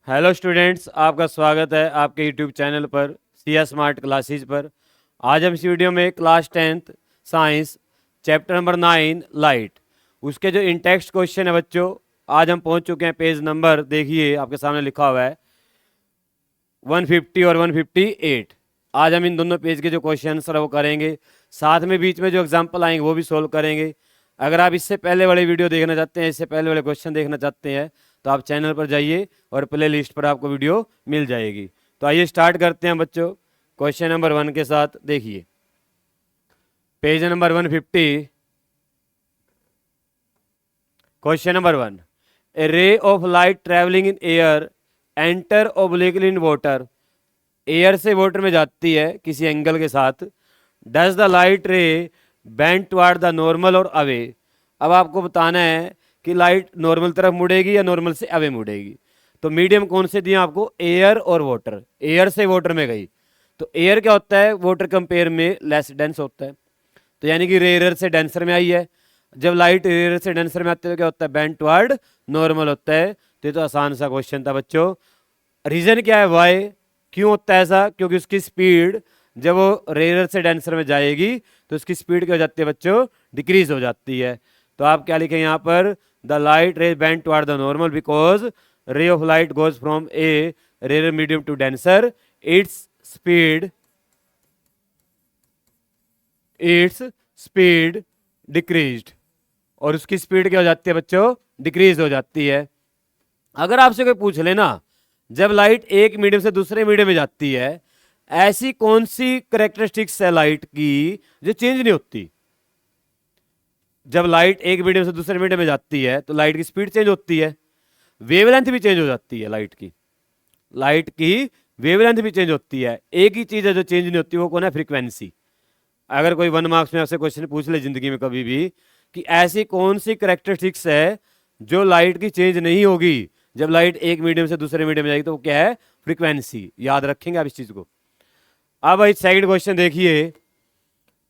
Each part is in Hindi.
हेलो स्टूडेंट्स, आपका स्वागत है आपके यूट्यूब चैनल पर CS स्मार्ट क्लासेस पर। आज हम इस वीडियो में class 10th science chapter number 9 light उसके जो इन टेक्स्ट क्वेश्चन है बच्चों, आज हम पहुंच चुके हैं। पेज नंबर देखिए, आपके सामने लिखा हुआ है 150 और 158। आज हम इन दोनों पेज के जो क्वेश्चन है वो करेंगे, साथ में बीच में जो एग्जाम्पल आएंगे वो भी सोल्व करेंगे। अगर आप इससे पहले वाले वीडियो देखना चाहते हैं, इससे पहले वाले क्वेश्चन देखना चाहते हैं, तो आप चैनल पर जाइए और प्ले लिस्ट पर आपको वीडियो मिल जाएगी। तो आइए स्टार्ट करते हैं बच्चों क्वेश्चन नंबर 1 के साथ। देखिए पेज नंबर 150, क्वेश्चन नंबर 1। ए रे of light travelling in air enter obliquely in water. Air से वाटर में जाती है किसी एंगल के साथ। Does the light ray bend toward the normal और अवे। अब आपको बताना है कि लाइट नॉर्मल तरफ मुड़ेगी या नॉर्मल से अवे मुड़ेगी। तो मीडियम कौन से दिए आपको? एयर और वाटर। एयर से वाटर में गई तो एयर क्या होता है? वाटर कंपेयर में लेस डेंस होता है, तो यानी कि रेयर से डेंसर में आई है। जब लाइट रेयर से डेंसर में आती है तो क्या होता है? बेंड टुवर्ड नॉर्मल होता है। तो ये तो आसान सा क्वेश्चन था बच्चों। रीजन क्या है? वाई, क्यों होता है ऐसा? क्योंकि उसकी स्पीड जब वो रेयर से डेंसर में जाएगी तो उसकी स्पीड क्या हो जाती है बच्चों? डिक्रीज हो जाती है। तो आप क्या लिखें यहाँ पर? The light ray bend toward the normal because ray of light goes from a rare medium to denser, speed its speed decreased. और उसकी स्पीड क्या हो जाती है बच्चों? डिक्रीज हो जाती है। अगर आपसे कोई पूछ लेना जब लाइट एक मीडियम से दूसरे मीडियम में जाती है, ऐसी कौन सी करेक्टरिस्टिक्स है लाइट की जो चेंज नहीं होती? जब लाइट एक मीडियम से दूसरे मीडियम में जाती है तो लाइट की स्पीड चेंज होती है, वेवलेंथ भी चेंज हो जाती है। लाइट की वेवलेंथ भी चेंज होती है। एक ही चीज है जो चेंज नहीं होती, वो कौन है? फ्रीक्वेंसी। अगर कोई 1 मार्क्स में आपसे क्वेश्चन पूछ ले जिंदगी में कभी भी कि ऐसी कौन सी करेक्टरिस्टिक्स है जो लाइट की चेंज नहीं होगी जब लाइट एक मीडियम से दूसरे मीडियम में जाएगी, तो वो क्या है? फ्रीक्वेंसी। याद रखेंगे आप इस चीज को। अब भाई सेकंड क्वेश्चन देखिए,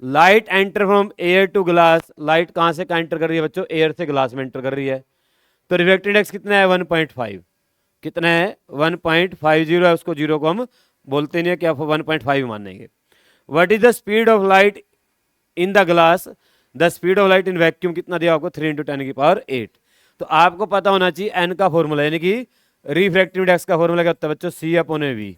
light enter from air to glass. Light कहां से एंटर कर रही है बच्चों? एयर से ग्लास में एंटर कर रही है। तो रिफ्रैक्टिव इंडेक्स कितना है? 1.5। कितना है? 1.50 है। उसको जीरो को हम बोलते नहीं है कि आप 1.5 मानेंगे। What is the speed of light in the glass? The speed of light in vacuum कितना दिया आपको? 3 × 10⁸। तो आपको पता होना चाहिए एन का फॉर्मूला, यानी कि रिफ्रैक्टिव इंडेक्स का फॉर्मूला क्या होता है बच्चों? C/V।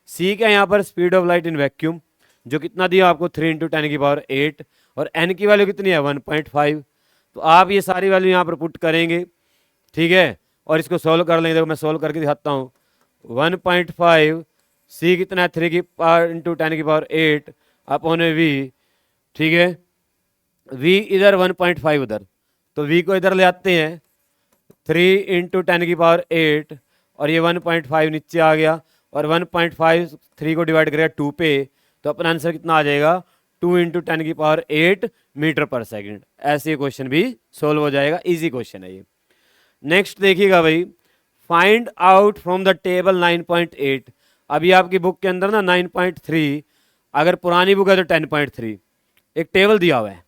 सी क्या यहाँ पर? Speed of light in vacuum, जो कितना दिया आपको? 3 × 10⁸। और एन की वैल्यू कितनी है? 1.5। तो आप ये सारी वैल्यू यहाँ पर पुट करेंगे, ठीक है, और इसको सोल्व कर लेंगे। देखो मैं सोल्व करके दिखाता हूँ। 1.5 सी कितना है? 3 × 10⁸ अपॉन V, ठीक है। V इधर 1.5 उधर, तो V को इधर ले आते हैं 3 × 10⁸, और ये 1.5 नीचे आ गया, और 1.5 3 को डिवाइड करेगा 2 पे, तो अपना आंसर कितना आ जाएगा? 2 × 10⁸ मीटर पर सेकंड। ऐसे क्वेश्चन भी सोल्व हो जाएगा। इजी क्वेश्चन है ये। नेक्स्ट देखिएगा भाई, find out from the table 9.8। अभी आपकी बुक के अंदर ना 9.3, अगर पुरानी बुक है तो 10.3 एक टेबल दिया हुआ है,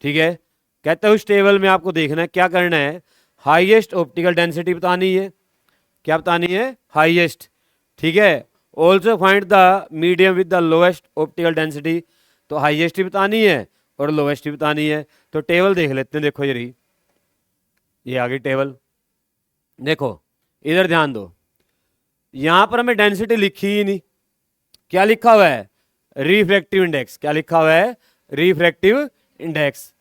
ठीक है। कहते हैं उस टेबल में आपको देखना है, क्या करना है? हाईएस्ट ऑप्टिकल डेंसिटी बतानी है। क्या बतानी है? हाईएस्ट, ठीक है। Also find the medium with the lowest optical density. तो हाईएस्ट ही बतानी है और लोएस्ट ही बतानी है। तो टेबल देख लेते हैं। देखो ये आ गई टेबल। देखो इधर ध्यान दो, यहां पर हमें डेंसिटी लिखी ही नहीं। क्या लिखा हुआ है? Refractive index. क्या लिखा हुआ है? Refractive index.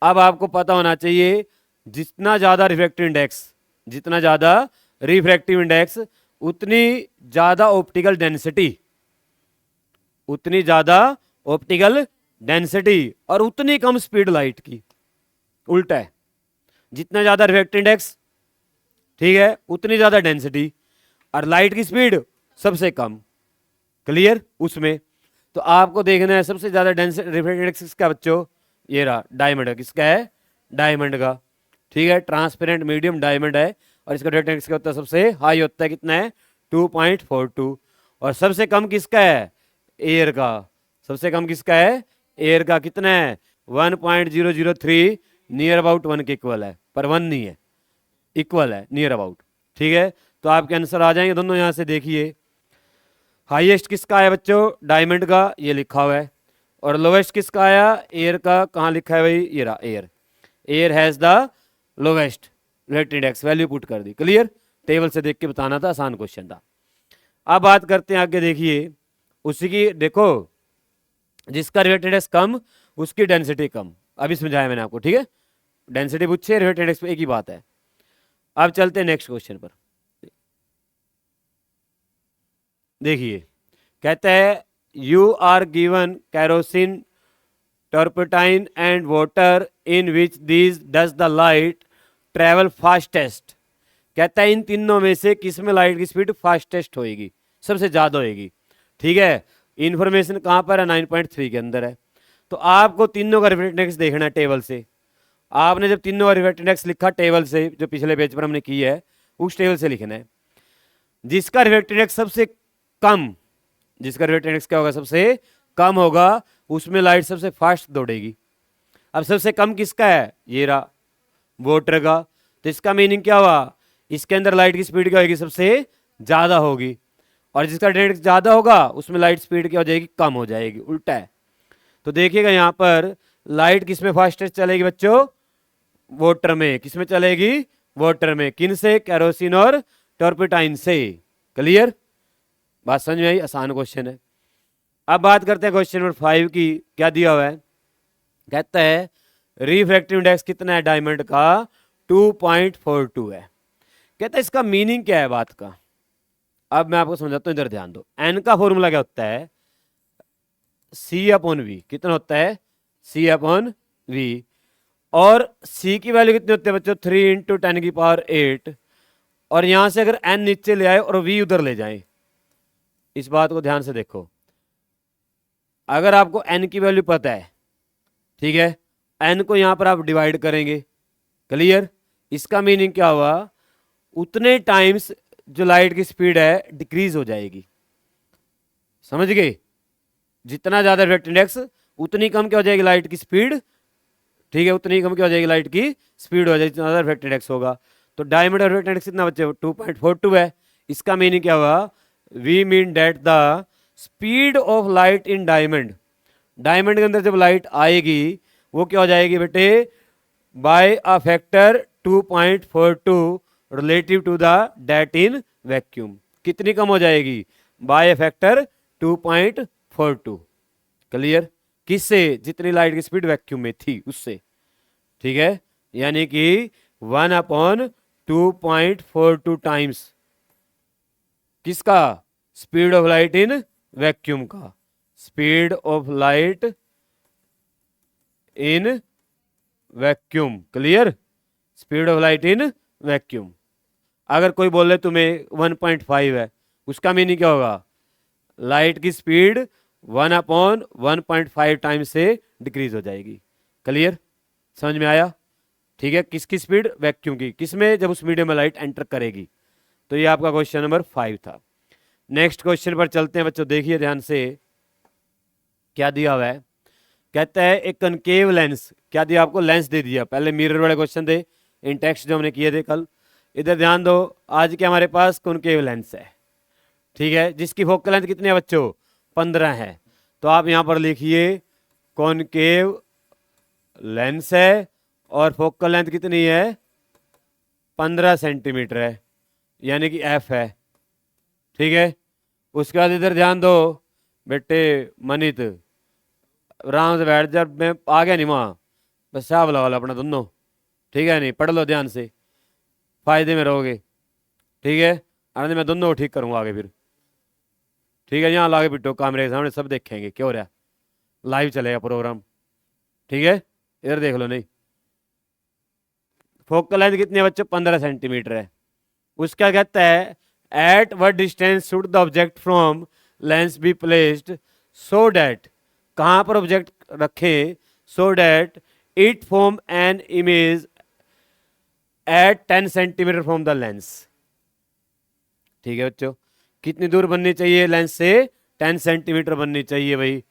अब आपको पता होना चाहिए जितना ज्यादा रिफ्रैक्टिव इंडेक्स, जितना ज्यादा रिफ्रैक्टिव इंडेक्स उतनी ज्यादा ऑप्टिकल डेंसिटी, उतनी ज्यादा ऑप्टिकल डेंसिटी, और उतनी कम स्पीड लाइट की। उल्टा है, जितना ज्यादा रिफ्रैक्टिव इंडेक्स, ठीक है, उतनी ज्यादा डेंसिटी, और लाइट की स्पीड सबसे कम। क्लियर? उसमें तो आपको देखना है सबसे ज्यादा डेंसिटी रिफ्रैक्टिव इंडेक्स किसका बच्चों? ये रहा डायमंड का। किसका है? डायमंड का, ठीक है। ट्रांसपेरेंट मीडियम डायमंड है, और इसका रिफ्रैक्टिव इंडेक्स क्या होता है? सबसे हाई होता है। कितना है? 2.42। और सबसे कम किसका है? एयर का। सबसे कम किसका है? एयर का। कितना है? 1.003, नियर अबाउट 1 के इक्वल है, पर 1 नहीं है, इक्वल है, नियर अबाउट, ठीक है। तो आपके आंसर आ जाएंगे दोनों। यहाँ से देखिए हाईएस्ट किसका आया बच्चों, डायमंड का, ये लिखा हुआ है। और लोवेस्ट किसका आया, एयर का। कहाँ लिखा है भाई, ये रहा air. Air has the lowest relative index, value put कर दी। क्लियर, टेबल से देख के बताना था, आसान क्वेश्चन था। अब बात करते हैं आगे, देखिए उसी की, देखो जिसका रिलेटिव इंडेक्स कम उसकी डेंसिटी कम, अभी समझाया मैंने आपको, ठीक है। डेंसिटी पूछे, रिलेटिव इंडेक्स पे एक ही बात है। अब चलते हैं नेक्स्ट क्वेश्चन पर। देखिए कहता है you are given kerosene, turpentine and water in which these does the light travel fastest. कहता है इन तीनों में से किस में लाइट की स्पीड फास्टेस्ट होएगी, सबसे ज्यादा होएगी। ठीक है, इंफॉर्मेशन कहां पर है, 9.3 के अंदर है। तो आपको तीनों का रिफ्लेक्ट इंडेक्स देखना है टेबल से। आपने जब तीनों का रिफ्लेक्ट इंडेक्स लिखा टेबल से, जो पिछले पेज पर हमने की है, उस टेबल से लिखना है। जिसका रिफ्लेक्ट इंडेक्स सबसे कम, जिसका रिफ्लेक्ट इंडेक्स क्या होगा, सबसे कम होगा, उसमें लाइट सबसे फास्ट दौड़ेगी। अब सबसे कम किसका है, ये रहा वाटर का। तो इसका मीनिंग क्या हुआ, इसके अंदर लाइट की स्पीड क्या होगी, सबसे ज्यादा होगी। और जिसका रिफ्लेक्ट ज्यादा होगा उसमें लाइट स्पीड क्या हो जाएगी, कम हो जाएगी, उल्टा है। तो देखिएगा यहां पर लाइट किस में फास्टेस्ट चलेगी बच्चों, वाटर में। किस में चलेगी, वाटर में। किन से, कैरोसिन और टर्पेटाइन से। क्लियर, बात समझ में आई, आसान क्वेश्चन है। अब बात करते हैं क्वेश्चन नंबर 5 की। क्या दिया हुआ है, कहता है रिफ्रैक्टिव इंडेक्स कितना है डायमंड का, 2.42 है। कहता है इसका मीनिंग क्या है बात का। अब मैं आपको समझाता हूं, इधर ध्यान दो। एन का फॉर्मूला क्या होता है, C/V। कितना होता है, C/V। और C की वैल्यू कितनी होती है बच्चों, 3 × 10⁸। और यहां से अगर N नीचे ले आए और V उधर ले जाए, इस बात को ध्यान से देखो। अगर आपको N की वैल्यू पता है, ठीक है, N को यहां पर आप डिवाइड करेंगे। क्लियर, इसका मीनिंग क्या हुआ, उतने टाइम्स जो लाइट की स्पीड है डिक्रीज हो जाएगी। समझ गए, जितना ज्यादा रिफ्लेक्टिव इंडेक्स उतनी कम क्या हो जाएगी लाइट की स्पीड। ठीक है, उतनी कम क्या हो जाएगी लाइट की स्पीड हो जाएगी, जितना ज्यादा रिफ्लेक्टिव इंडेक्स होगा। तो डायमंड और रिफ्लेक्टिव इंडेक्स कितना बच्चे, 2.42 है। इसका मीनिंग क्या हुआ, we mean that the speed of light in diamond, diamond के अंदर जब लाइट आएगी वो क्या हो जाएगी बेटे, by a factor 2.42 relative to the that in vacuum. कितनी कम हो जाएगी, बाय अ फैक्टर 2.42। क्लियर, किससे, जितनी लाइट की स्पीड वैक्यूम में थी उससे। ठीक है, यानी कि 1/2.42 टाइम्स किसका, speed of light in vacuum का। Speed of light in vacuum. Clear, speed of light in vacuum. अगर कोई बोले तुम्हें 1.5 है, उसका मीनिंग क्या होगा, लाइट की स्पीड 1/1.5 टाइम्स से डिक्रीज हो जाएगी। क्लियर, समझ में आया। ठीक है, किसकी स्पीड, वैक्यूम की। किसमें, जब उस मीडियम में लाइट एंटर करेगी। तो ये आपका क्वेश्चन नंबर 5 था। नेक्स्ट क्वेश्चन पर चलते हैं बच्चों, देखिए ध्यान से क्या दिया हुआ है। कहता है एक कनकेव लेंस, क्या दिया आपको, लेंस दे दिया। पहले मिरर वाले क्वेश्चन थे इन टेक्स्ट जो हमने किए थे कल। इधर ध्यान दो, आज के हमारे पास कनकेव लेंस है। ठीक है, जिसकी फोकल लेंथ कितनी है बच्चों, 15 है। तो आप यहां पर लिखिए कॉनकेव लेंस है और फोकल लेंथ कितनी है, 15 सेंटीमीटर है, यानी कि F है। ठीक है, उसके बाद इधर ध्यान दो बेटे मनित, आराम से बैठ जा, मैं आ गया नहीं वहाँ, बस साहब लगा लो अपना दोनों। ठीक है, नहीं पढ़ लो ध्यान से, फायदे में रहोगे। ठीक है, अरे मैं दोनों ठीक करूँगा आगे फिर। ठीक है, यहाँ लागे बिट्टो कैमरे के सामने सब देखेंगे क्या हो रहा है, लाइव चलेगा प्रोग्राम। ठीक है, इधर देख लो। नहीं, फोकल लेंथ कितनी है बच्चों, 15 सेंटीमीटर है। उसका कहता है at what distance should the object from lens be placed so that, कहाँ पर ऑब्जेक्ट रखें, so that it form an image at 10 centimetre from the lens. ठीक है बच्चों, कितनी दूर बननी चाहिए लेंस से, 10 सेंटीमीटर बननी चाहिए भाई।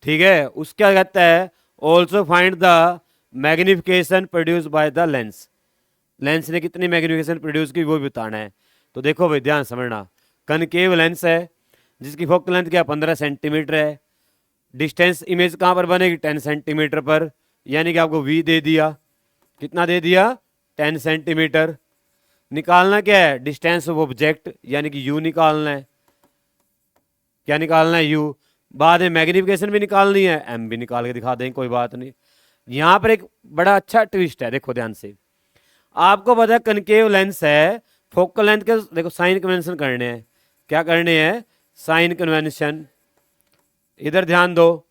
ठीक है, उसका कहता है also find the magnification produce by the lens, lens ने कितनी मैग्निफिकेशन प्रोड्यूस की वो भी बताना है। तो देखो भाई ध्यान समझना, कनकेव लेंस है जिसकी फोकल लेंथ क्या 15 सेंटीमीटर है, डिस्टेंस इमेज कहाँ पर बनेगी 10 सेंटीमीटर पर, यानी कि आपको v दे दिया, कितना दे दिया 10 सेंटीमीटर। निकालना क्या है डिस्टेंस ऑफ ऑब्जेक्ट, यानी कि u निकालना है। क्या निकालना है u, बाद में मैग्निफिकेशन भी निकालनी है, m भी निकाल के दिखा देंगे, कोई बात नहीं। यहां पर एक बड़ा अच्छा ट्विस्ट है, देखो ध्यान से। आपको पता है कनकेव लेंस है, फोकल लेंथ के देखो साइन कन्वेंशन करने हैं। क्या करने हैं, साइन कन्वेंशन। इधर ध्यान दो,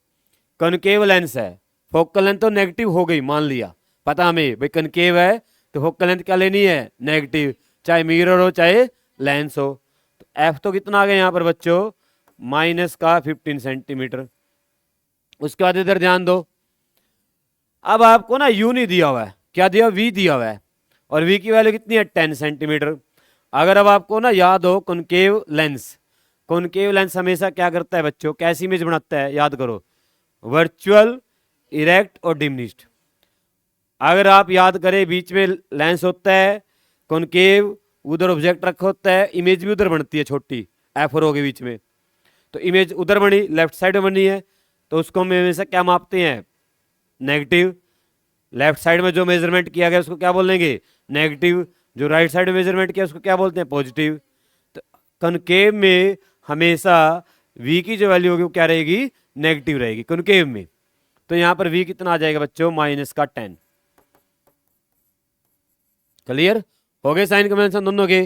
कनकेव लेंस है, फोकल लेंथ तो नेगेटिव हो गई, मान लिया, पता हमें भाई कनकेव है तो फोकल लेंथ क्या लेनी है नेगेटिव, चाहे मिरर हो चाहे लेंस हो। तो एफ तो कितना आ गया यहाँ पर बच्चों, माइनस का 15 सेंटीमीटर। उसके बाद इधर ध्यान दो, अब आपको ना यू नहीं दिया हुआ है, क्या दिया वी दिया हुआ है, और वी की वैल्यू कितनी है 10 सेंटीमीटर। अगर अब आपको ना याद हो कॉनकेव लेंस, कॉनकेव लेंस हमेशा क्या करता है बच्चों, कैसी इमेज बनाता है याद करो, वर्चुअल, इरेक्ट और डिमिनिश्ड। अगर आप याद करें बीच में लेंस होता है, कॉनकेव, उधर ऑब्जेक्ट रखा होता है, इमेज भी उधर बनती है छोटी एफ रो के बीच में, तो इमेज उधर बनी, लेफ्ट साइड में बनी है, तो उसको हम हमेशा क्या मापते हैं नेगेटिव। लेफ्ट साइड में जो मेजरमेंट किया गया उसको क्या बोलेंगे नेगेटिव, जो राइट साइड में मेजरमेंट किया उसको क्या बोलते हैं पॉजिटिव। तो कनकेव में हमेशा v की जो वैल्यू होगी वो क्या रहेगी नेगेटिव रहेगी कनकेव में। तो यहां पर v कितना आ जाएगा बच्चों माइनस का 10। क्लियर हो गए साइन कन्वेंशन दोनों के।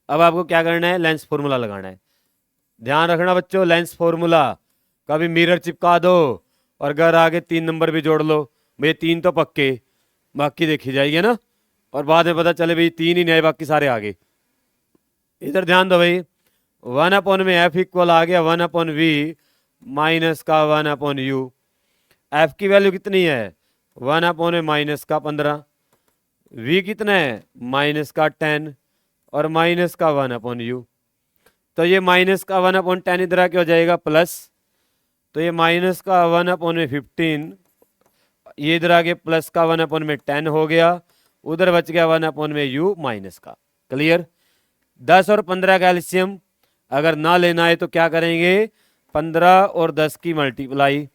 अब आपको क्या करना है लेंस फॉर्मूला लगाना है। ध्यान रखना बच्चों लेंस फॉर्मूला, कभी मिरर चिपका दो और घर आगे 3 नंबर भी जोड़ लो, भाई 3 तो पक्के, बाकी देखी जाएगी ना, और बाद में पता चले भाई 3 ही नहीं आए बाकी सारे आगे। इधर ध्यान दो भाई, 1 में एफ इक्वल आ गया 1/v माइनस का 1/u। एफ की वैल्यू कितनी है 1 माइनस का 15, v कितना है माइनस का 10 और माइनस का 1/u। तो ये माइनस का 1/10 इधर आके हो जाएगा प्लस, तो ये माइनस का 1/15, ये इधर आगे प्लस का 1/10 हो गया, उधर बच गया 1/u माइनस का। क्लियर। 10 और 15 का एलसीएम अगर ना लेना है तो क्या करेंगे 15 और 10 की मल्टीप्लाई,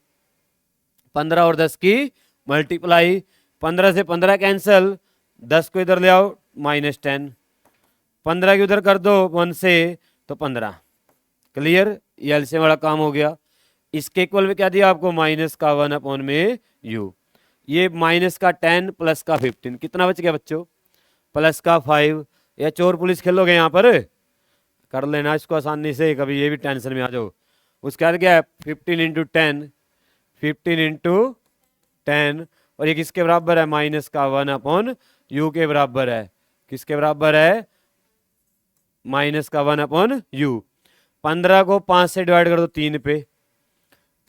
15 और 10 की मल्टीप्लाई, 15 से 15 कैंसिल, 10 को इधर ले आओ -10, 15 की उधर कर दो 1 से तो 15। क्लियर, ये एलसीएम वाला काम हो गया। इसके इक्वल में क्या दिया आपको माइनस का 1/u, ये माइनस का 10 प्लस का 15 कितना बच गया बच्चों प्लस का 5। या चोर पुलिस खेलोगे यहाँ पर कर लेना इसको आसानी से, कभी ये भी टेंशन में आ जाओ। उसके बाद क्या है 15 इंटू 10, 15 इंटू 10, और ये किसके बराबर है माइनस का 1/u के बराबर है, किसके बराबर है माइनस का 1/u। 15 को 5 से डिवाइड कर दो 3 पे,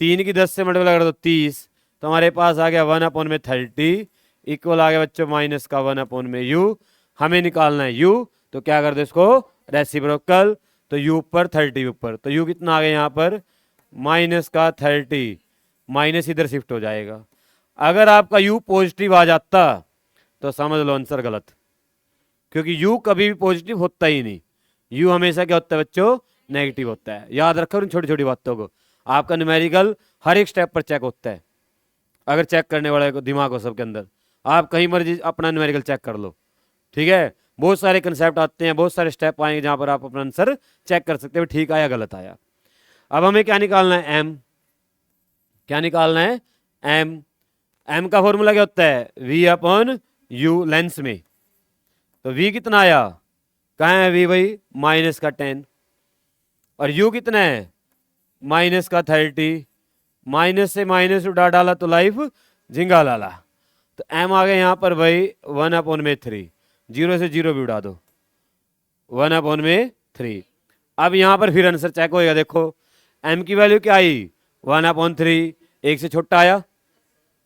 3 की 10 से मल्टीप्लाई कर दो 30, तो हमारे पास आ गया 1/30 इक्वल आ गया बच्चों माइनस का 1/u। हमें निकालना है u, तो क्या कर दो इसको रेसिप्रोकल, तो u ऊपर 30 ऊपर, तो u कितना आ गया यहाँ पर माइनस का 30, माइनस इधर शिफ्ट हो जाएगा। अगर आपका u पॉजिटिव आ जाता तो समझ लो आंसर गलत, क्योंकि u कभी भी पॉजिटिव होता ही नहीं, u हमेशा क्या होता है बच्चों नेगेटिव होता है। याद रखो इन छोटी छोटी बातों को, आपका न्यूमेरिकल हर एक स्टेप पर चेक होता है। अगर चेक करने वाले को दिमाग हो सबके अंदर, आप कहीं मर्जी अपना न्यूमेरिकल चेक कर लो, ठीक है। बहुत सारे कंसेप्ट आते हैं, बहुत सारे स्टेप आएंगे जहां पर आप अपना आंसर चेक कर सकते हो ठीक आया गलत आया। अब हमें क्या निकालना है m, क्या निकालना है m। m का फॉर्मूला क्या होता है v/u लेंस में, तो v कितना आया कहाँ है v भाई माइनस का 10, और u कितना है माइनस का 30, माइनस से माइनस उड़ा डाला तो लाइफ झिंगा लाला, तो m आ गया यहाँ पर भाई 1/3, 0 से 0 भी उड़ा दो 1/3। अब यहाँ पर फिर आंसर चेक होएगा, देखो m की वैल्यू क्या आई 1/3, एक से छोटा आया,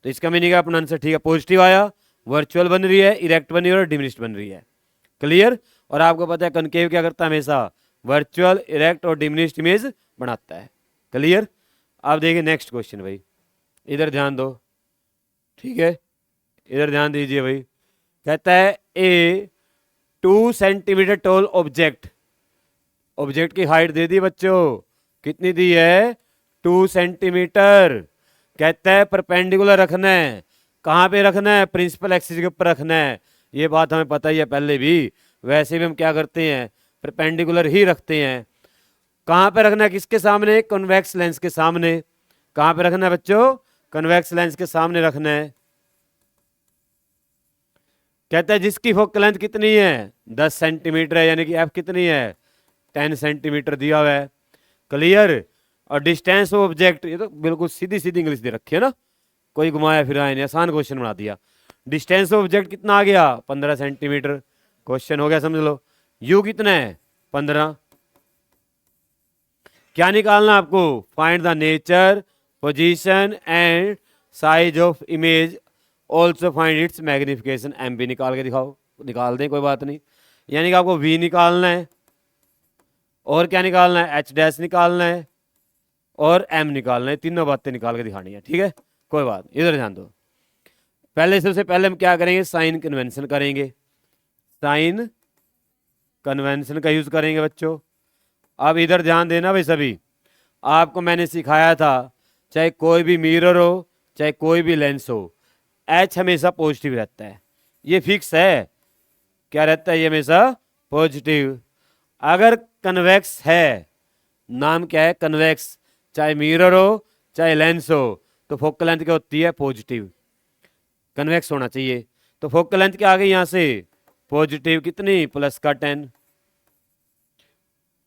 तो इसका मीनिंग है अपना आंसर ठीक है पॉजिटिव आया, वर्चुअल बन रही है, इरेक्ट बन रही है और डिमिनिश्ड बन रही है। क्लियर। और आपको पता है कनकेव क्या करता है हमेशा वर्चुअल, इरेक्ट और डिमिनिश्ड इमेज बनाता है। क्लियर। आप देखिए नेक्स्ट क्वेश्चन भाई, इधर ध्यान दो, ठीक है इधर ध्यान दीजिए भाई। कहता है ए 2 सेंटीमीटर टॉल ऑब्जेक्ट ऑब्जेक्ट की हाइट दे दी बच्चों, कितनी दी है 2 सेंटीमीटर। कहता है परपेंडिकुलर रखना है, कहाँ पे रखना है, प्रिंसिपल एक्सिस के ऊपर रखना है। ये बात हमें पता ही है पहले भी, वैसे भी हम क्या करते हैं परपेंडिकुलर ही रखते हैं। कहाँ पे रखना है, किसके सामने, कन्वेक्स लेंस के सामने। कहाँ पे रखना है बच्चों, कन्वेक्स लेंस के सामने रखना है। कहता है जिसकी फोकल लेंथ कितनी है 10 सेंटीमीटर है, यानी कि एफ कितनी है 10 सेंटीमीटर दिया हुआ है। क्लियर। और डिस्टेंस ऑफ ऑब्जेक्ट, ये तो बिल्कुल सीधी सीधी इंग्लिश दे रखी है ना, कोई घुमाया फिराया नहीं, आसान क्वेश्चन बना दिया। डिस्टेंस ऑफ ऑब्जेक्ट कितना आ गया 15 सेंटीमीटर, क्वेश्चन हो गया समझ लो। यू कितना है 15। क्या निकालना आपको, find the nature, position and size of image, also find its magnification. M भी निकाल के दिखाओ, निकाल दें कोई बात नहीं। यानी कि आपको वी निकालना है, और क्या निकालना है, एच डैश निकालना है, और एम निकालना है। तीनों बातें निकाल के दिखानी है, ठीक है कोई बात, इधर ध्यान दो। पहले सबसे पहले हम क्या करेंगे, साइन कन्वेंशन करेंगे, साइन कन्वेंशन का यूज करेंगे बच्चों। अब इधर ध्यान देना भाई सभी, आपको मैंने सिखाया था चाहे कोई भी मिरर हो चाहे कोई भी लेंस हो, एच हमेशा पॉजिटिव रहता है, ये फिक्स है। क्या रहता है, ये हमेशा पॉजिटिव। अगर कन्वेक्स है, नाम क्या है कन्वेक्स, चाहे मिरर हो चाहे लेंस हो, तो फोकल लेंथ क्या होती है पॉजिटिव, कन्वेक्स होना चाहिए। तो फोकल लेंथ क्या आ गई यहां से पॉजिटिव, कितनी प्लस का 10।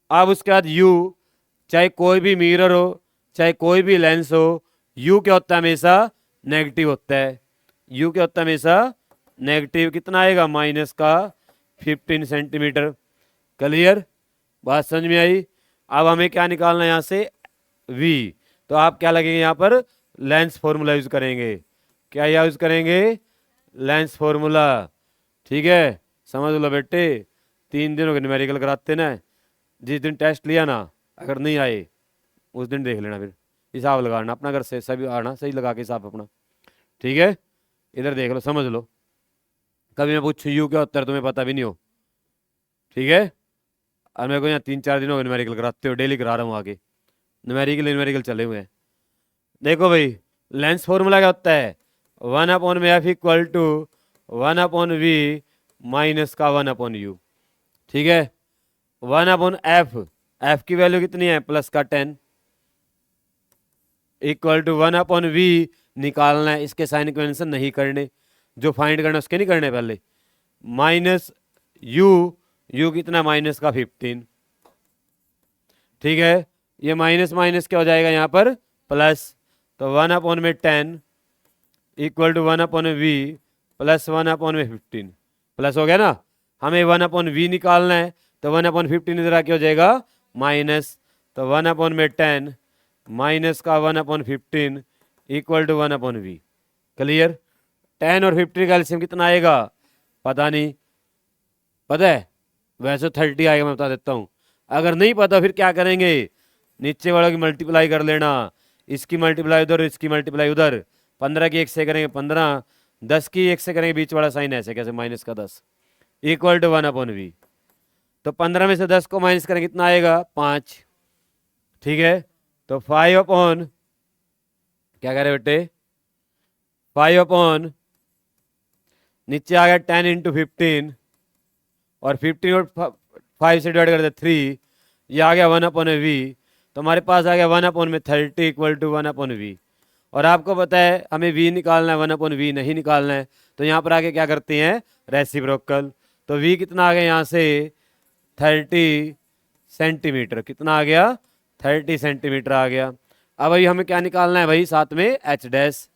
अब उसके बाद यू, चाहे कोई भी मिरर हो चाहे कोई भी लेंस हो, यू क्या होता है हमेशा नेगेटिव होता है। यू क्या होता है हमेशा नेगेटिव, कितना आएगा माइनस का 15 सेंटीमीटर। क्लियर, बात समझ में आई। अब हमें क्या निकालना है यहाँ से v, तो आप क्या लगेंगे यहाँ पर लेंस फॉर्मूला यूज करेंगे। क्या यूज करेंगे, लेंस फॉर्मूला, ठीक है समझ लो बेटे। 3 दिनों के न्यूमेरिकल कराते ना, जिस दिन टेस्ट लिया ना अगर नहीं आए उस दिन देख लेना, फिर हिसाब लगाना अपना घर से, सभी आना सही लगा के हिसाब अपना, ठीक है। इधर देख लो समझ लो, कभी मैं पूछूं यू क्या उत्तर तुम्हें पता भी नहीं हो, ठीक है। और मेरे को यहाँ 3-4 दिन हो गए न्यूमेरिकल कराते हो, डेली करा रहा हूँ आगे, न्यूमेरिकल चले हुए हैं। देखो भाई लेंस फॉर्मूला क्या होता है, 1/f equal to 1/v minus का 1/u, ठीक है। 1/f, एफ की वैल्यू कितनी है प्लस का 10, इक्वल टू 1/v निकालना है, इसके साइन कन्वेंशन नहीं करने, जो फाइंड करना उसके नहीं करने पहले, माइनस यू, यू कितना माइनस का 15, ठीक है। ये माइनस माइनस क्या हो जाएगा यहाँ पर प्लस, तो 1/10 equal to 1/v plus 1/15, plus हो गया ना। हमें 1/v निकालना है, तो 1/15 इधर आके हो जाएगा माइनस, तो 1/10 माइनस का 1/15 इक्वल टू 1/v। क्लियर। 10 और 15 का एलसीएम कितना आएगा पता नहीं, पता है वैसे 30 आएगा, मैं बता देता हूँ। अगर नहीं पता फिर क्या करेंगे, नीचे वालों की मल्टीप्लाई कर लेना, इसकी मल्टीप्लाई उधर इसकी मल्टीप्लाई उधर, 15 की 1 से करेंगे 15, 10 की 1 से करेंगे बीच वाला साइन ऐसे कैसे माइनस का 10 इक्वल टू 1/v। तो 15 में से 10 को माइनस करेंगे कितना आएगा 5, ठीक है। तो 5 क्या कह रहे बेटे 5 नीचे आ गया 10 इंटू 15, और 15 और 5 से डिवाइड कर दे 3, ये आ गया 1/v, तो हमारे पास आ गया 1/30 इक्वल टू 1/v। और आपको पता है हमें v निकालना है, 1/v नहीं निकालना है, तो यहाँ पर आके क्या करते हैं रेसिप्रोकल। तो v कितना आ गया यहाँ से 30 सेंटीमीटर, कितना आ गया 30 सेंटीमीटर आ गया। अब भाई हमें क्या निकालना है भाई साथ में एच डैश,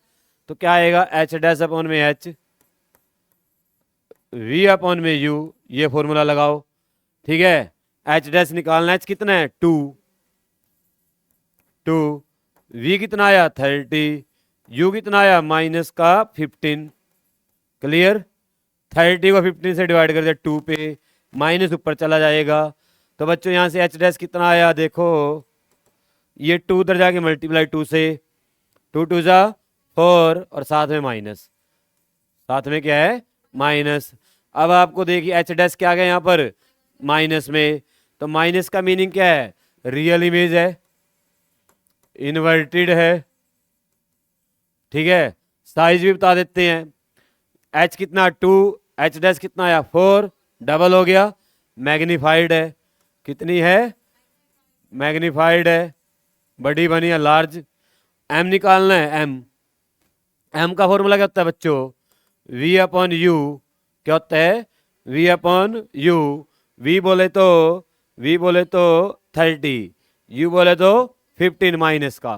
तो क्या आएगा एच डैश अपॉन में एच, v अपॉन में u, ये फॉर्मूला लगाओ, ठीक है। एच डैश निकालना है, एच कितना है 2, v कितना आया 30, u कितना आया माइनस का 15। क्लियर। 30 को 15 से डिवाइड कर दिया 2 पे, माइनस ऊपर चला जाएगा, तो बच्चों यहाँ से एच डैश कितना आया देखो, ये 2 उधर जाके मल्टीप्लाई 2 से, 2 2 जा 4 और साथ में माइनस, साथ में क्या है माइनस। अब आपको देखिए एच डैश क्या आ गया यहाँ पर माइनस में, तो माइनस का मीनिंग क्या है, रियल इमेज है, इन्वर्टेड है, ठीक है। साइज भी बता देते हैं, एच कितना 2, एच डैश कितना आया 4, डबल हो गया, मैग्नीफाइड है, कितनी है, मैग्नीफाइड है, बड़ी बनी है लार्ज। एम निकालना है, एम, एम का फॉर्मूला क्या होता है बच्चों, वी अपॉन यू, क्या होता है, वी अपॉन यू, वी बोले तो 30, यू बोले तो 15 माइनस का,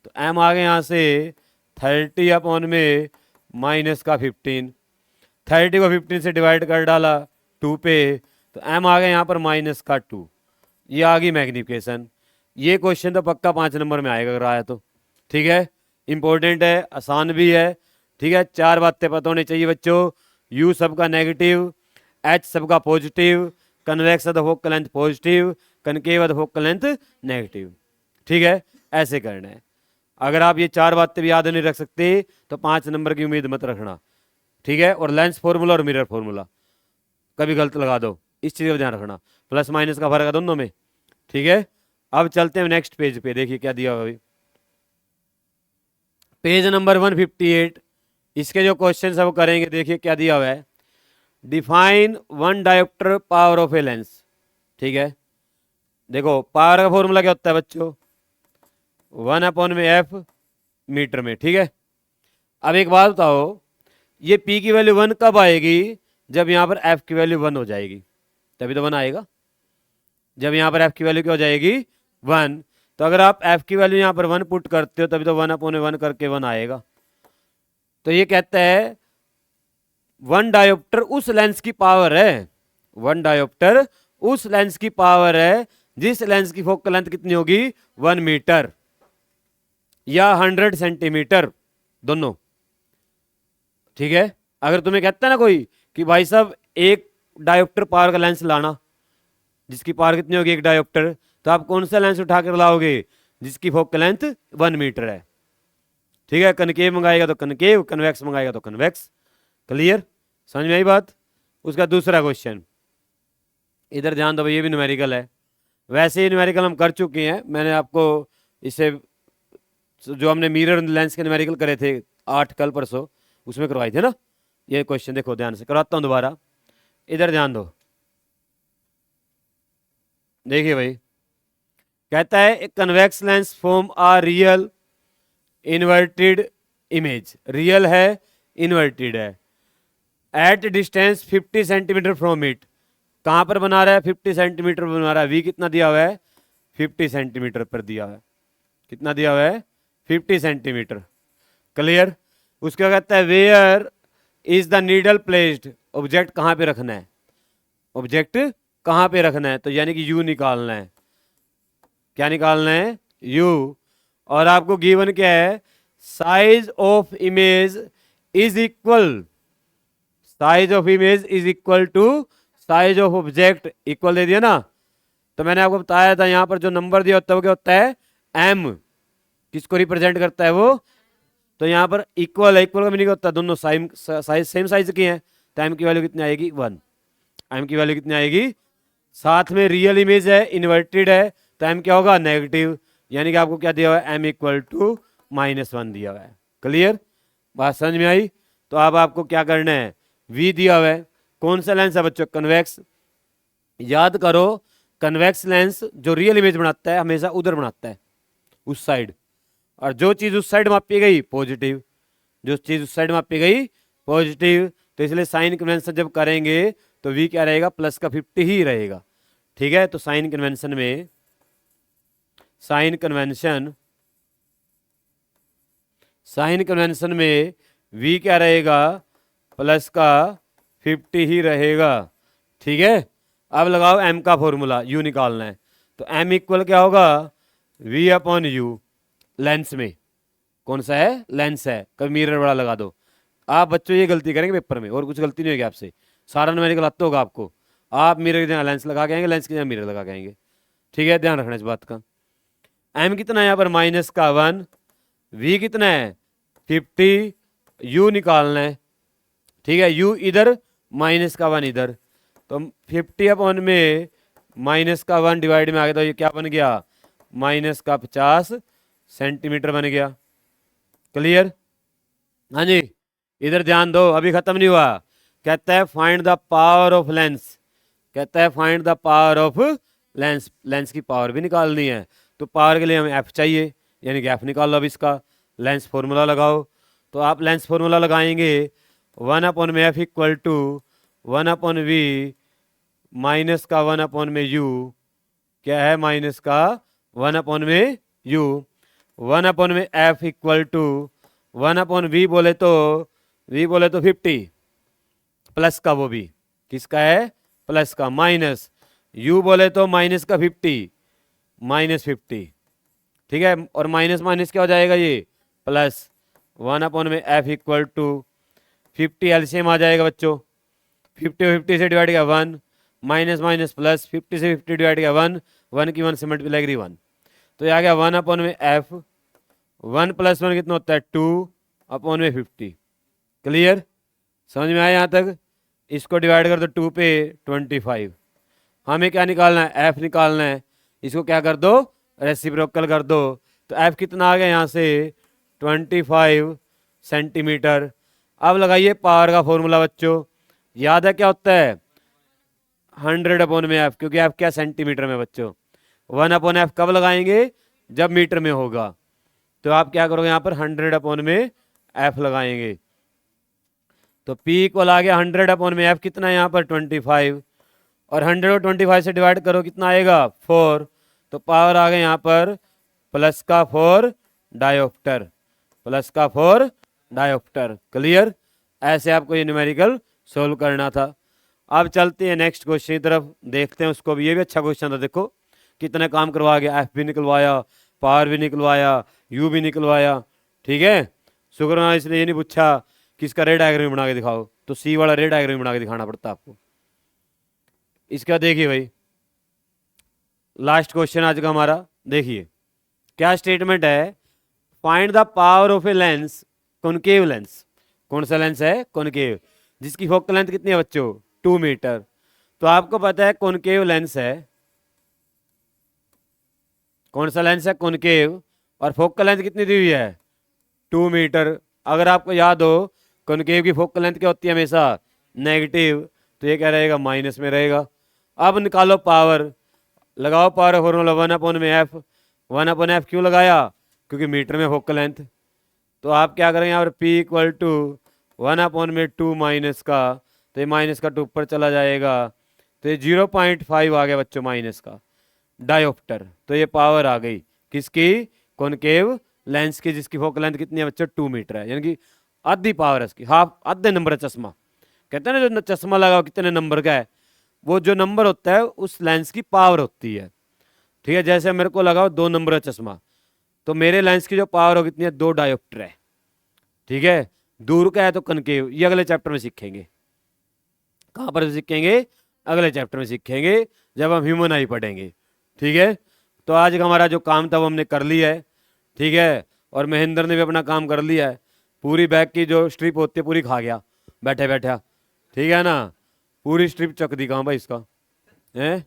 तो एम आ गया यहाँ से 30 अपॉन में माइनस का 15, 30 को 15 से डिवाइड कर डाला 2 पे, तो एम आ गया यहाँ पर माइनस का 2, ये आ गई मैग्निफिकेशन। ये क्वेश्चन तो पक्का 5 नंबर में आएगा अगर आया तो, ठीक है, इंपॉर्टेंट है, आसान भी है, ठीक है। 4 बातें पता होनी चाहिए बच्चों, यू सबका नेगेटिव, एच सबका positive, convex of the focal length positive, concave of the focal length negative, ठीक है, ऐसे करना है। अगर आप ये 4 बातें भी याद नहीं रख सकते तो 5 नंबर की उम्मीद मत रखना, ठीक है। और लेंस फॉर्मूला और मिरर फॉर्मूला कभी गलत लगा दो, इस चीज़ का ध्यान रखना, प्लस माइनस का फर्क है दोनों में, ठीक है। अब चलते हैं नेक्स्ट पेज पे, देखिए क्या दिया हुआ अभी, पेज नंबर 158, इसके जो क्वेश्चन है वो करेंगे, देखिए क्या दिया हुआ है, define one dioptre power of a lens, ठीक है। देखो पावर का फॉर्मूला क्या होता है बच्चों, 1 अपॉन में एफ मीटर में, ठीक है। अब एक बात बताओ, ये पी की वैल्यू 1 कब आएगी, जब यहाँ पर एफ की वैल्यू 1 हो जाएगी, तभी तो 1 आएगा, जब यहाँ पर एफ की वैल्यू क्या हो जाएगी 1, तो अगर आप एफ की वैल्यू यहाँ पर 1 पुट करते हो तभी तो 1 अपॉन 1 करके 1 आएगा। तो ये कहता है वन डायोप्टर उस लेंस की पावर है, वन डायोप्टर उस लेंस की पावर है जिस लेंस की फोकल लेंथ कितनी होगी 1 मीटर या 100 सेंटीमीटर दोनों, ठीक है। अगर तुम्हें कहता है ना कोई कि भाई साहब एक डायोप्टर पावर का लेंस लाना, जिसकी पावर कितनी होगी एक डायोप्टर, तो आप कौन सा लेंस उठा कर लाओगे, जिसकी फोकल लेंथ 1 मीटर है, ठीक है। कनकेव मंगाएगा तो कनकेव, कन्वेक्स मंगाएगा तो कन्वेक्स, क्लियर, समझ में आई बात। उसका दूसरा क्वेश्चन, इधर ध्यान दो भाई, ये भी न्यूमेरिकल है, वैसे ही न्यूमेरिकल हम कर चुके हैं, मैंने आपको इसे जो हमने मिरर लेंस के न्यूमेरिकल करे थे 8 कल परसों उसमें करवाए थे ना। ये क्वेश्चन देखो ध्यान से, करवाता हूं दोबारा, इधर ध्यान दो, देखिए भाई, कहता है एक कन्वेक्स लेंस फॉर्म आ रियल इन्वर्टेड इमेज, रियल है इन्वर्टेड है, at distance 50 centimetre from it, कहां पर बना रहा है 50 सेंटीमीटर पर बना रहा है, वी कितना दिया हुआ है 50 सेंटीमीटर पर दिया हुआ है, कितना दिया हुआ है 50 सेंटीमीटर, क्लियर। उसके कहता है where is the needle placed, object कहां पे रखना है, ऑब्जेक्ट कहां पे रखना है, तो यानी कि यू निकालना है, क्या निकालना है यू, और आपको गिवन क्या है, size of image is equal, size of image is equal to size of object, equal दे दिया ना। तो मैंने आपको बताया था यहां पर जो नंबर दिया होता है वो क्या होता है एम, किसको रिप्रेजेंट करता है वो, तो यहां पर इक्वल है, इक्वल का मीनिंग होता है दोनों साइज सेम साइज की हैं, तो एम की वैल्यू कितनी आएगी 1, एम की वैल्यू कितनी आएगी, साथ में रियल इमेज है इन्वर्टेड है, तो एम क्या होगा नेगेटिव, यानी कि आपको क्या दिया हुआ है एम इक्वल टू -1 दिया हुआ है, क्लियर, बात समझ में आई। तो अब आपको क्या करना है, वी दिया हुआ है, कौन सा लेंस है बच्चों कन्वेक्स, याद करो कन्वेक्स लेंस जो रियल इमेज बनाता है हमेशा उधर बनाता है उस साइड, और जो चीज उस साइड मापी गई पॉजिटिव, जो चीज उस साइड मापी गई पॉजिटिव, तो इसलिए साइन कन्वेंशन जब करेंगे तो वी क्या रहेगा प्लस का 50 ही रहेगा, ठीक है। तो साइन कन्वेंशन में, साइन कन्वेंशन में वी क्या रहेगा प्लस का 50 ही रहेगा, ठीक है। अब लगाओ एम का फॉर्मूला, यू निकालना है, तो एम इक्वल क्या होगा वी अपॉन यू, लेंस में कौन सा है लेंस है, कभी मिरर बड़ा लगा दो। आप बच्चों ये गलती करेंगे पेपर में, और कुछ गलती नहीं होगी आपसे, सारा न्यूमेरिकल आता होगा आपको, आप मिरर की जगह लेंस लगा के आएंगे, लेंस की जगह मिरर लगा के आएंगे, ठीक है, ध्यान रखना इस बात का। एम कितना है यहाँ पर -1, वी कितना है 50, यू निकालना है, ठीक है, यू इधर -1 इधर, तो 50 अपॉन में माइनस का 1 डिवाइड में आ गया, तो ये क्या बन गया, माइनस का 50 सेंटीमीटर बन गया। क्लियर? हाँ जी, इधर ध्यान दो, अभी खत्म नहीं हुआ। कहता है find the power of lens, कहता है find the power of lens, lens की पावर भी निकालनी है। तो पावर के लिए हमें एफ चाहिए, यानी कि एफ निकाल लो अब इसका, लेंस फॉर्मूला लगाओ। तो आप लेंस फॉर्मूला लगाएंगे 1/f equal to 1/v minus का 1 में u, क्या है माइनस का 1 में u, 1 में f इक्वल टू 1/v बोले तो v बोले तो 50 प्लस का, वो भी किसका है, प्लस का, माइनस u बोले तो माइनस का 50 माइनस 50, ठीक है। और माइनस माइनस क्या हो जाएगा, ये प्लस 1 में f इक्वल टू 50 एलसीएम आ जाएगा बच्चों, 50 50 से डिवाइड किया 1, माइनस माइनस प्लस, 50 से 50 डिवाइड किया 1, 1 की 1 से मल्टीप्लाई करी 1, तो ये आ गया 1 में f, 1 प्लस 1 कितना होता है 2 में 50। क्लियर? समझ में आया यहाँ तक? इसको डिवाइड कर दो 2 पे 25, हमें क्या निकालना है, f निकालना है। इसको क्या कर दो, रेसिप्रोकल कर दो, तो f कितना आ गया यहाँ से 25 सेंटीमीटर। अब लगाइए पावर का फॉर्मूला बच्चों, याद है क्या होता है, 100 में f, क्योंकि f क्या सेंटीमीटर में बच्चों, 1/f कब लगाएंगे, जब मीटर में होगा। तो आप क्या करोगे यहाँ पर 100 में f लगाएंगे, तो P इक्वल आ गया 100 में f कितना है यहाँ पर 25, और 100 को 25 से डिवाइड करो कितना आएगा 4, तो पावर आ गया यहाँ पर प्लस का 4 डायोप्टर, प्लस का 4 डायोप्टर। क्लियर? ऐसे आपको ये न्यूमेरिकल सोल्व करना था। अब चलते हैं नेक्स्ट क्वेश्चन की तरफ, देखते हैं उसको भी, ये भी अच्छा क्वेश्चन था, देखो कितने काम करवा गया, एफ भी निकलवाया, पावर भी निकलवाया, यू भी निकलवाया, ठीक है। शुक्र इसने ये नहीं पूछा कि इसका रे डायग्राम बना के दिखाओ, तो सी वाला रे डायग्राम बना के दिखाना पड़ता आपको। इसका देखिए भाई, लास्ट क्वेश्चन आज का हमारा, देखिए क्या स्टेटमेंट है, find the power of a lens, concave lens, कौन सा लेंस है, कॉनकेव, जिसकी फोकल लेंथ कितनी है बच्चों 2 मीटर। तो आपको पता है कॉनकेव लेंस है, कौन सा लेंस है, कॉनकेव, और फोकल लेंथ कितनी दी हुई है 2 मीटर। अगर आपको याद हो कॉनकेव की फोकल लेंथ क्या होती है हमेशा नेगेटिव, तो ये क्या रहेगा माइनस में रहेगा। अब निकालो पावर, लगाओ पावर फॉर्मूला 1 में f, 1/f क्यों लगाया, क्योंकि मीटर में फोकल लेंथ। तो आप क्या करेंगे यहाँ पर P इक्वल टू 1 में 2 माइनस का, तो ये माइनस का 2 ऊपर चला जाएगा, तो ये 0.5 आ गया बच्चों माइनस का डायोप्टर। तो ये पावर आ गई किसकी, कॉनकेव लेंस की, जिसकी फोकल लेंथ कितनी है बच्चों 2 मीटर है, यानी कि आधी पावर है इसकी, हाफ, आधे नंबर है चश्मा। कहते हैं ना जो चश्मा लगाओ कितने नंबर का है, वो जो नंबर होता है उस लेंस की पावर होती है, ठीक है। जैसे मेरे को लगाओ 2 नंबर का चश्मा, तो मेरे लेंस की जो पावर हो कितनी है 2 डायोप्टर है, ठीक है। दूर का है तो कनकेव, ये अगले चैप्टर में सीखेंगे। कहाँ पर सीखेंगे, अगले चैप्टर में सीखेंगे जब हम ह्यूमन आई पढ़ेंगे, ठीक है। तो आज का हमारा जो काम था वो हमने कर लिया है, ठीक है। और महेंद्र ने भी अपना काम कर लिया है, पूरी बैग की जो स्ट्रिप होती है पूरी खा गया बैठे बैठा, ठीक है ना, पूरी स्ट्रिप चक दी। कहाँ भाई इसका है,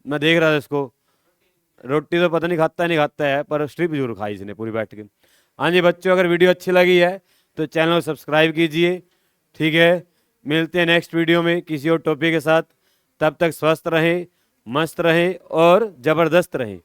मैं देख रहा था इसको, रोटी तो पता नहीं खाता है पर स्ट्रिप जरूर खाई इसने पूरी बैठ के। हाँ जी बच्चों, अगर वीडियो अच्छी लगी है तो चैनल को सब्सक्राइब कीजिए, ठीक है। मिलते हैं नेक्स्ट वीडियो में किसी और टॉपिक के साथ, तब तक स्वस्थ रहें, मस्त रहें और ज़बरदस्त रहें।